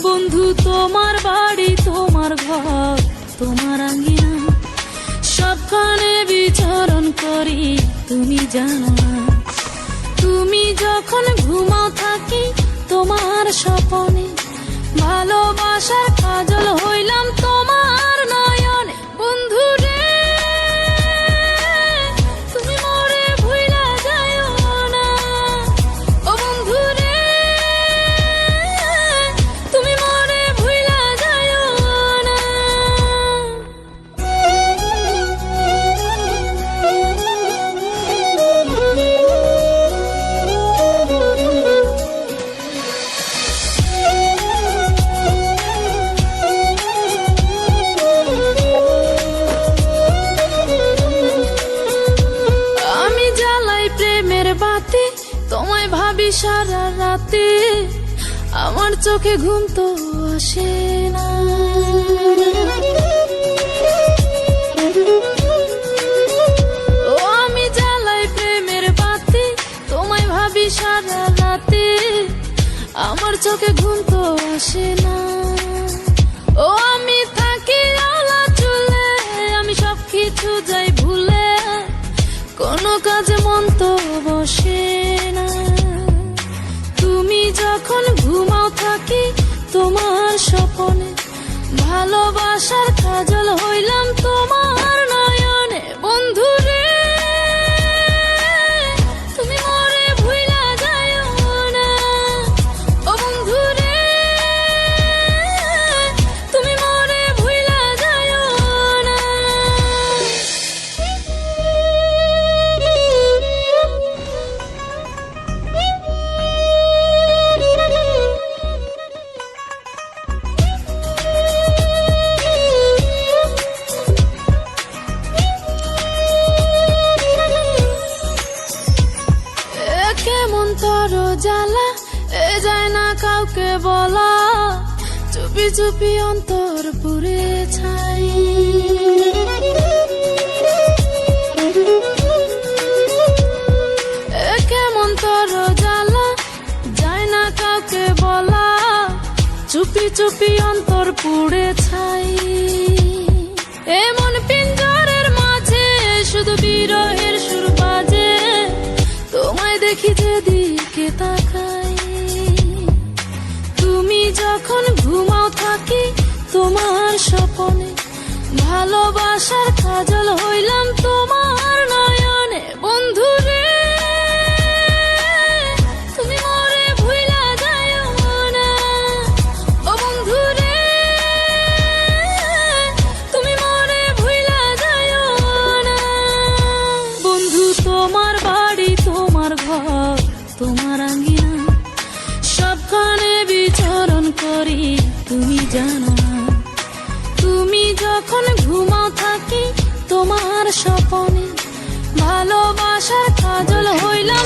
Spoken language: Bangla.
বন্ধু তোমার বাড়ি, তোমার ঘর, তোমার আঙ্গিনা, সবখানে বিচরণ করি তুমি জানো না। তুমি যখন ঘুমাও থাকি তোমার স্বপনে, ভালোবাসার কাজল হইলাম তোমার নয়নে। বন্ধু রে তুমি মরে ভুইলা যাইও না, ও বন্ধু রে তুমি মরে ভুইলা যাইও না। বাতি তোমায় ভাবি সারা রাতে, আমার চোখে ঘুম তো আসে না। ও আমি জ্বালাই প্রেমের বাতি তোমায় ভাবি সারা রাতে, আমার চোখে ঘুম তো আসে না। ও আমি থাকি আলা চুলে, আমি সবকিছু যাই ভুলে, কোনো কাজে মন তো বসে না। তুমি যখন ঘুমাও থাকি তোমার স্বপনে, ভালোবাসার কাজল হইলাম তোমার নয়নে। বন্ধু রে তুমি মরে ভুইলা যাইও না, ও বন্ধু রে তুমি মরে ভুইলা যাইও না। কেমন তোর জ্বালা এ যায় না কাউকে বলা, চুপি চুপি অন্তর পুড়ে ছাই। কেমন তোর জ্বালা যায় না কাউকে বলা, চুপি চুপি অন্তর পুড়ে ছাই। এমন পিঞ্জরের মাঝে শুধু বিরহের সুর বাজে, তোমায় দেখি যেদিকে তাকাই। তুমি যখন ঘুমাও থাকি তোমার স্বপনে, ভালোবাসার কাজল হইলাম তোমার নয়নে। বন্ধু রে তুমি মরে ভুইলা যাইও না, ও বন্ধু রে তুমি মরে ভুইলা যাইও না। বন্ধু তোমার বাড়ি, তোমার ঘর, তোমার আঙ্গিনা, সবখানে বিচরণ করি তুমি জানো না। তুমি যখন ঘুমাও থাকি তোমার স্বপনে, ভালোবাসার কাজল হইলাম।